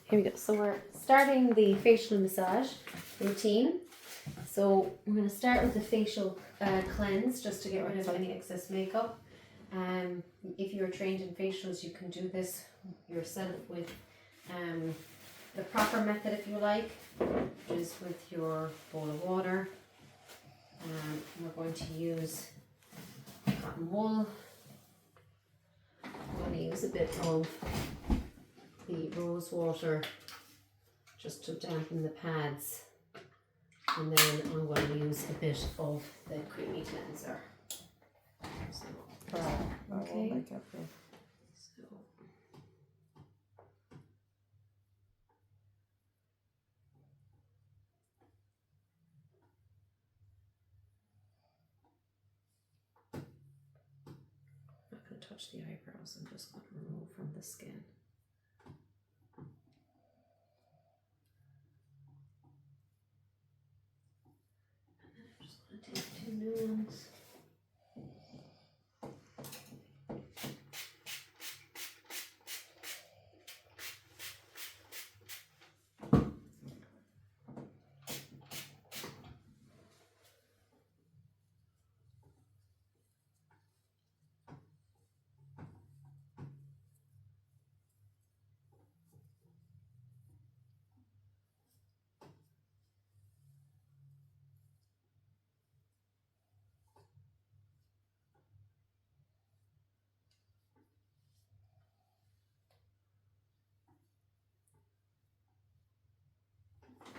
Here we go. So we're starting the facial massage routine. So we're going to start with the facial cleanse just to get rid of any excess makeup. If you're trained in facials, you can do this yourself with the proper method if you like, which is with your bowl of water. We're going to use cotton wool. I'm going to use a bit of the rose water just to dampen the pads, and then I'm going to use a bit of the creamy cleanser. So, okay. So I'm not going to touch the eyebrows, I'm just going to remove from the skin. And then I'm just going to take 2 new ones.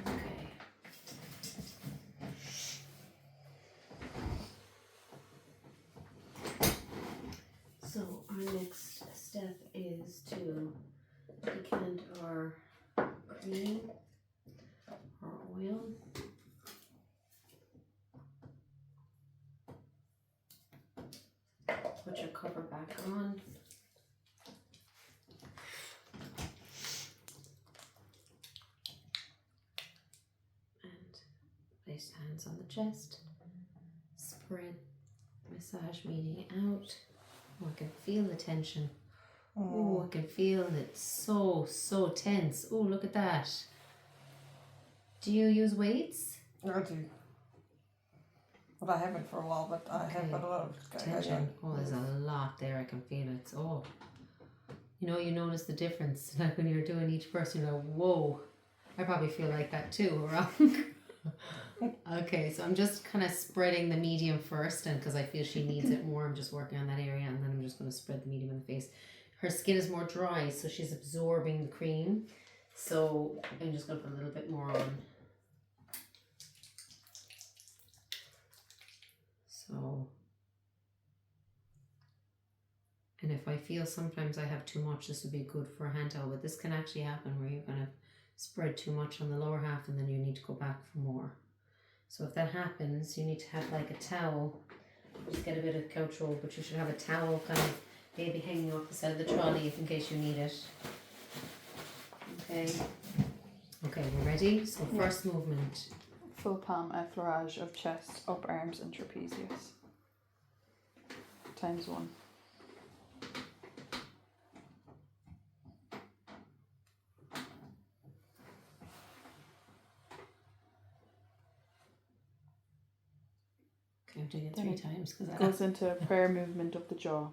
Okay. So our next step is to decant our cream or oil. Put your cover back on. And place hands on the chest. Spread massage meaty out. Oh, I can feel the tension. Oh, I can feel it so tense. Oh, look at that. Do you use weights? I do. But I haven't for a while, but I have got a lot of tension. Oh, there's a lot there. I can feel it. Oh, you notice the difference. Like when you're doing each person, you're like, whoa. I probably feel like that too, wrong? Okay, so I'm just kind of spreading the medium first, and because I feel she needs it more, I'm just working on that area, and then I'm just going to spread the medium in the face. Her skin is more dry, so she's absorbing the cream. So I'm just going to put a little bit more on. So, and if I feel sometimes I have too much, this would be good for a hand towel, but this can actually happen where you're going to spread too much on the lower half and then you need to go back for more. So if that happens, you need to have like a towel. Just get a bit of couch roll, but you should have a towel kind of maybe hanging off the side of the trolley if in case you need it. Okay. Okay, we're ready? So first movement. Full palm effleurage of chest, up arms and trapezius. Times 1. Okay, I'm doing it 3 times because it goes into a prayer movement of the jaw.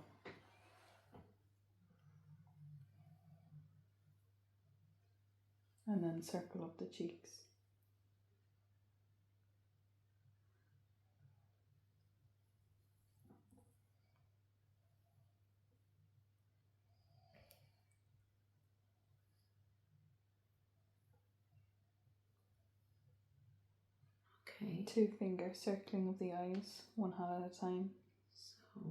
And then circle up the cheeks. Okay. 2 finger circling of the eyes, 1 hand at a time. So.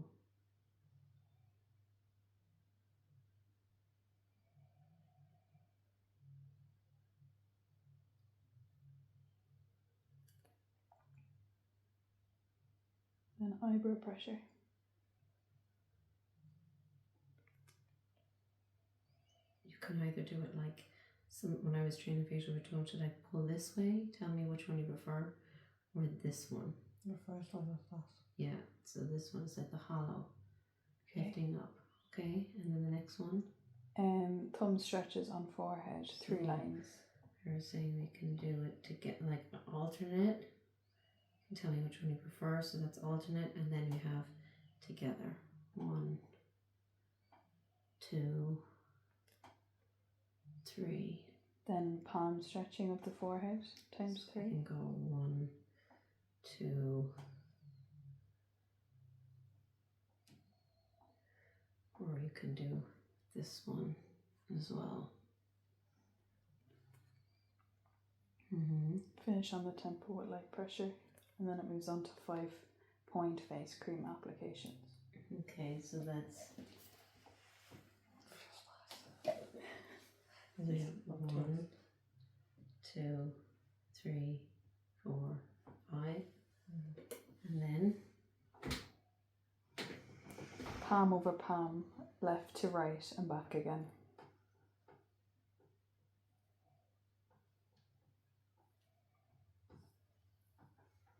Then eyebrow pressure. You can either do it like when I was training facial, we told should I pull this way? Tell me which one you prefer, or this one. The first one is that. Yeah, so this one is like the hollow, Okay. lifting up. Okay, and then the next one. Thumb stretches on forehead, 3 lines. You're saying we can do it to get like an alternate. You can tell me which one you prefer. So that's alternate, and then you have together. 1, 2, 3. Then palm stretching of the forehead times So 3. I can go 1, 2. Or you can do this one as well. Finish on the temple with light pressure, and then it moves on to 5-point face cream applications. Okay, so that's 1, 2, 3, 4, 5, and then Palm over palm, left to right and back again.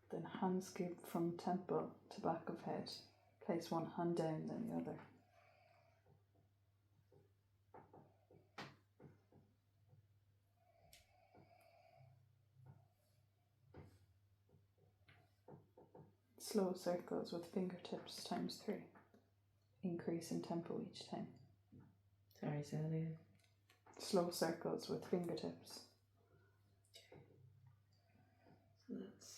Then hand scoop from temple to back of head. Place one hand down, then the other. Slow circles with fingertips times 3. Increase in tempo each time. sorry, say that again. Slow circles with fingertips. So that's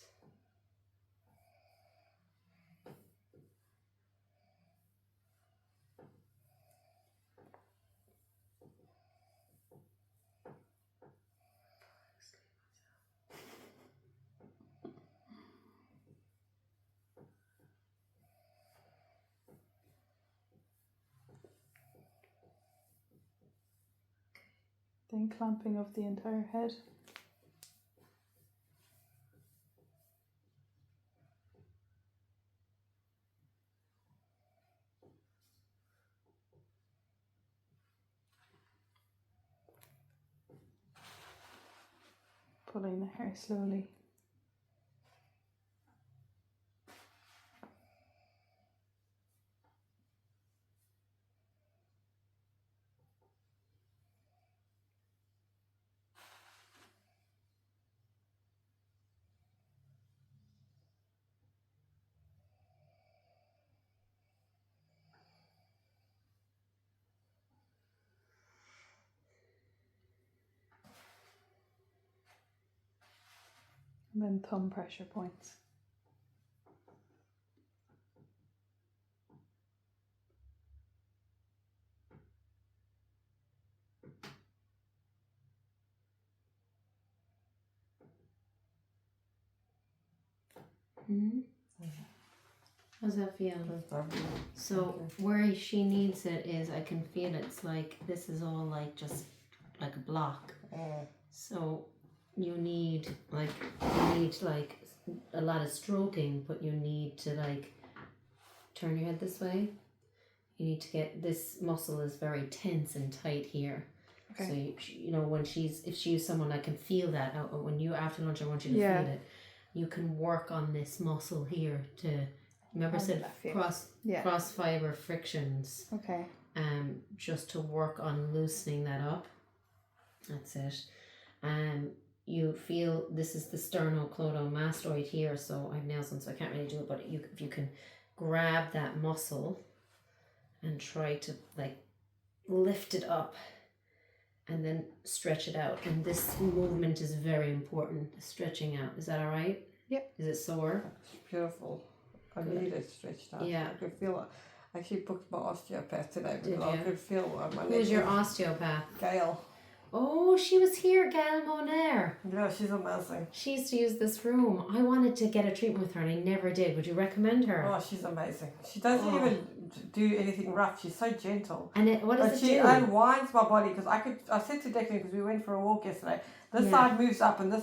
Then clamping of the entire head. Pulling the hair slowly. And then thumb pressure points. How's that feel? That's lovely. So where she needs it is, I can feel it's like this is all like just like a block. So you need like a lot of stroking, but you need to like turn your head this way. You need to get this muscle is very tense and tight here. Okay. So you know when if she's someone I can feel that when you after lunch I want you to feel it. You can work on this muscle here to remember I said cross fiber frictions. Okay. Just to work on loosening that up. That's it. You feel this is the sternocleidomastoid here, so I have nails on so I can't really do it, but if you can grab that muscle and try to like lift it up and then stretch it out. And this movement is very important, the stretching out. Is that all right? Yep. Is it sore? It's beautiful. I need it stretched out. Yeah. I could feel it. I actually booked my osteopath today Did because I you? could feel my neck. Who's your osteopath? Gail. Oh, she was here, Gail Monair. Yeah, she's amazing. She used to use this room. I wanted to get a treatment with her and I never did. Would you recommend her? Oh, she's amazing. She doesn't even do anything rough. She's so gentle. And what does But it she do? unwinds my body because I said to Declan because we went for a walk yesterday. This side moves up and this